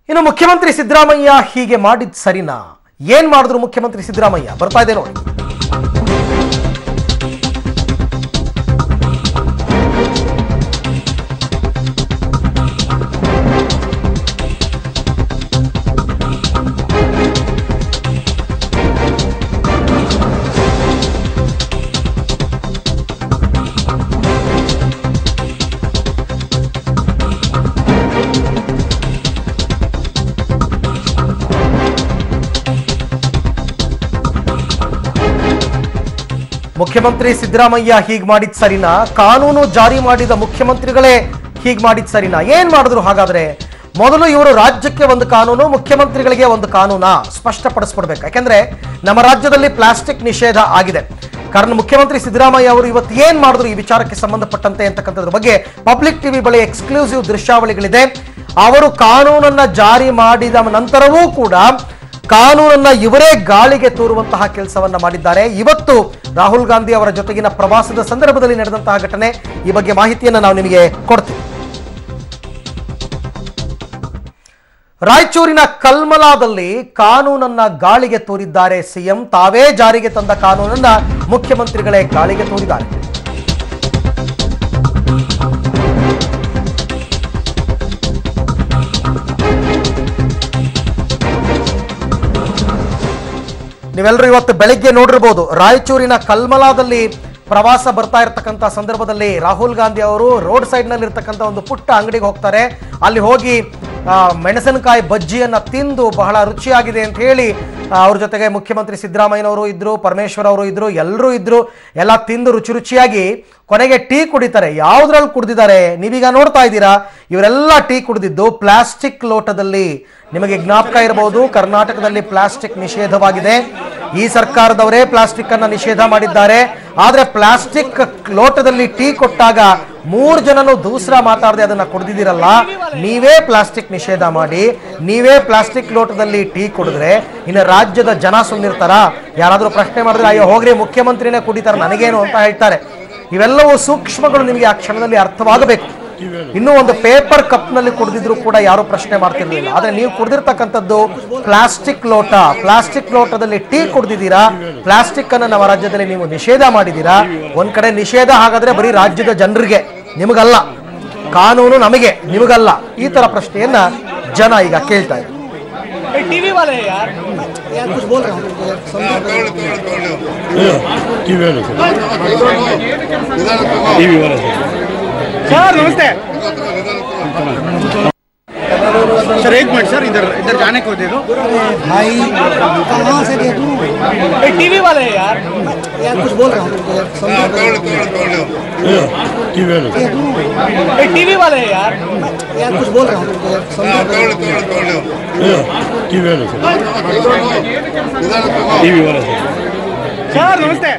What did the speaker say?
ಇನ್ನು ಮುಖ್ಯಮಂತ್ರಿ ಸಿದ್ದರಾಮಯ್ಯ ಹೀಗೆ ಮಾಡಿದ ಸರಿನಾ? ಏನ್ ಮಾಡಿದ್ರು ಮುಖ್ಯಮಂತ್ರಿ ಸಿದ್ದರಾಮಯ್ಯ? ಬರ್ತಾ ಇದೆ ನೋಡಿ. ಮುಖ್ಯಮಂತ್ರಿ ಸಿದ್ದರಾಮಯ್ಯ ಹೀಗೆ ಮಾಡಿದ ಸರಿನಾ? ಕಾನೂನು ಜಾರಿ ಮಾಡಿದ ಮುಖ್ಯಮಂತ್ರಿಗಳೇ ಹೀಗೆ ಮಾಡಿದ ಸರಿನಾ? ಏನ್ ಮಾಡಿದ್ರು ಹಾಗಾದ್ರೆ? ಮೊದಲು ಇವರು ರಾಜ್ಯಕ್ಕೆ ಒಂದು ಕಾನೂನು, ಮುಖ್ಯಮಂತ್ರಿಗಳಿಗೆ ಒಂದು ಕಾನೂನ ಸ್ಪಷ್ಟಪಡಿಸ್ಕೊಡ್ಬೇಕು. ಯಾಕೆಂದ್ರೆ ನಮ್ಮ ರಾಜ್ಯದಲ್ಲಿ ಪ್ಲಾಸ್ಟಿಕ್ ನಿಷೇಧ ಆಗಿದೆ. ಕಾರಣ ಮುಖ್ಯಮಂತ್ರಿ ಸಿದ್ದರಾಮಯ್ಯ ಅವರು ಇವತ್ತು ಏನ್ ಮಾಡಿದ್ರು ಈ ವಿಚಾರಕ್ಕೆ ಸಂಬಂಧಪಟ್ಟಂತೆ ಅಂತಕ್ಕಂಥದ್ರ ಬಗ್ಗೆ ಪಬ್ಲಿಕ್ ಟಿವಿ ಬಳಿ ಎಕ್ಸ್ಕ್ಲೂಸಿವ್ ದೃಶ್ಯಾವಳಿಗಳಿದೆ. ಅವರು ಕಾನೂನನ್ನ ಜಾರಿ ಮಾಡಿದ ನಂತರವೂ ಕೂಡ ಕಾನೂನನ್ನ ಇವರೇ ಗಾಳಿಗೆ ತೂರುವಂತಹ ಕೆಲಸವನ್ನ ಮಾಡಿದ್ದಾರೆ. ಇವತ್ತು ರಾಹುಲ್ ಗಾಂಧಿ ಅವರ ಜೊತೆಗಿನ ಪ್ರವಾಸದ ಸಂದರ್ಭದಲ್ಲಿ ನಡೆದಂತಹ ಘಟನೆ, ಈ ಬಗ್ಗೆ ಮಾಹಿತಿಯನ್ನು ನಾವು ನಿಮಗೆ ಕೊಡ್ತೀವಿ. ರಾಯಚೂರಿನ ಕಲ್ಮಲಾದಲ್ಲಿ ಕಾನೂನನ್ನ ಗಾಳಿಗೆ ತೂರಿದ್ದಾರೆ ಸಿಎಂ. ತಾವೇ ಜಾರಿಗೆ ತಂದ ಕಾನೂನನ್ನ ಮುಖ್ಯಮಂತ್ರಿಗಳೇ ಗಾಳಿಗೆ ತೂರಿದ್ದಾರೆ. ನೀವೆಲ್ಲರೂ ಇವತ್ತು ಬೆಳಗ್ಗೆ ನೋಡಿರ್ಬೋದು, ರಾಯಚೂರಿನ ಕಲ್ಮಲಾದಲ್ಲಿ ಪ್ರವಾಸ ಬರ್ತಾ ಇರತಕ್ಕಂಥ ಸಂದರ್ಭದಲ್ಲಿ ರಾಹುಲ್ ಗಾಂಧಿ ಅವರು ರೋಡ್ ಸೈಡ್ ನಲ್ಲಿ ಇರ್ತಕ್ಕಂಥ ಒಂದು ಪುಟ್ಟ ಅಂಗಡಿಗೆ ಹೋಗ್ತಾರೆ. ಅಲ್ಲಿ ಹೋಗಿ ಮೆಣಸಿನಕಾಯಿ ಬಜ್ಜಿಯನ್ನ ತಿಂದು ಬಹಳ ರುಚಿಯಾಗಿದೆ ಅಂತ ಹೇಳಿ ಅವ್ರ ಜೊತೆಗೆ ಮುಖ್ಯಮಂತ್ರಿ ಸಿದ್ದರಾಮಯ್ಯನವರು ಇದ್ರು, ಪರಮೇಶ್ವರ್ ಅವರು ಇದ್ರು, ಎಲ್ಲರೂ ಇದ್ರು. ಎಲ್ಲ ತಿಂದು ರುಚಿಯಾಗಿ ಕೊನೆಗೆ ಟೀ ಕುಡಿತಾರೆ. ಯಾವ್ದ್ರಲ್ಲಿ ಕುಡಿದಿದ್ದಾರೆ ನೀವೀಗ ನೋಡ್ತಾ ಇದ್ದೀರಾ. ಇವರೆಲ್ಲ ಟೀ ಕುಡಿದಿದ್ದು ಪ್ಲಾಸ್ಟಿಕ್ ಲೋಟದಲ್ಲಿ. ನಿಮಗೆ ಜ್ಞಾಪಕ ಇರಬಹುದು, ಕರ್ನಾಟಕದಲ್ಲಿ ಪ್ಲಾಸ್ಟಿಕ್ ನಿಷೇಧವಾಗಿದೆ. ಈ ಸರ್ಕಾರದವರೇ ಪ್ಲಾಸ್ಟಿಕ್ ಅನ್ನ ನಿಷೇಧ ಮಾಡಿದ್ದಾರೆ. ಆದ್ರೆ ಪ್ಲಾಸ್ಟಿಕ್ ಲೋಟದಲ್ಲಿ ಟೀ ಕೊಟ್ಟಾಗ 3 ಜನನು ದೂಸರ ಮಾತಾಡದೆ ಅದನ್ನ ಕುಡಿದಿದ್ದೀರಲ್ಲ, ನೀವೇ ಪ್ಲಾಸ್ಟಿಕ್ ನಿಷೇಧ ಮಾಡಿ, ನೀವೇ ಪ್ಲಾಸ್ಟಿಕ್ ಲೋಟದಲ್ಲಿ ಟೀ ಕುಡಿದ್ರೆ ಇನ್ನು ರಾಜ್ಯದ ಜನ ಸುಮ್ಮನಿರ್ತಾರ? ಯಾರಾದ್ರೂ ಪ್ರಶ್ನೆ ಮಾಡಿದ್ರೆ ಅಯ್ಯೋ ಹೋಗ್ರಿ ಮುಖ್ಯಮಂತ್ರಿನೇ ಕುಡಿತಾರೆ ನನಗೇನು ಅಂತ ಹೇಳ್ತಾರೆ. ಇವೆಲ್ಲವೂ ಸೂಕ್ಷ್ಮಗಳು ನಿಮಗೆ ಆ ಕ್ಷಣದಲ್ಲಿ ಅರ್ಥವಾಗಬೇಕು. ಇನ್ನೂ ಒಂದು ಪೇಪರ್ ಕಪ್ ನಲ್ಲಿ ಕುಡಿದಿದ್ರು ಕೂಡ ಯಾರು ಪ್ರಶ್ನೆ ಮಾಡ್ತಿರ್ಲಿಲ್ಲ. ಆದ್ರೆ ನೀವು ಕುಡಿದಿರ್ತಕ್ಕಂಥದ್ದು ಪ್ಲಾಸ್ಟಿಕ್ ಲೋಟ. ಪ್ಲಾಸ್ಟಿಕ್ ಲೋಟದಲ್ಲಿ ಟೀ ಕುಡಿದಿದ್ದೀರಾ. ಪ್ಲಾಸ್ಟಿಕ್ ಅನ್ನ ನಮ್ಮ ರಾಜ್ಯದಲ್ಲಿ ನೀವು ನಿಷೇಧ ಮಾಡಿದ್ದೀರಾ. ಒಂದ್ ಕಡೆ ನಿಷೇಧ ಹಾಗಾದ್ರೆ ಬರೀ ರಾಜ್ಯದ ಜನರಿಗೆ, ನಿಮಗಲ್ಲ. ಕಾನೂನು ನಮಗೆ, ನಿಮಗಲ್ಲ. ಈ ತರ ಪ್ರಶ್ನೆಯನ್ನ ಜನ ಈಗ ಕೇಳ್ತಾ ಇದ್ದಾರೆ. टीवी वाले यार कुछ बोल रहे हैं सर। नमस्ते सर, एक मिनट सर, इधर इधर जाने को दे दो भाई। कहाँ से दे दूँ? टीवी वाले यार कुछ बोल रहे हैं टीवी वाले यार कुछ बोल रहे हैं सर। नमस्ते।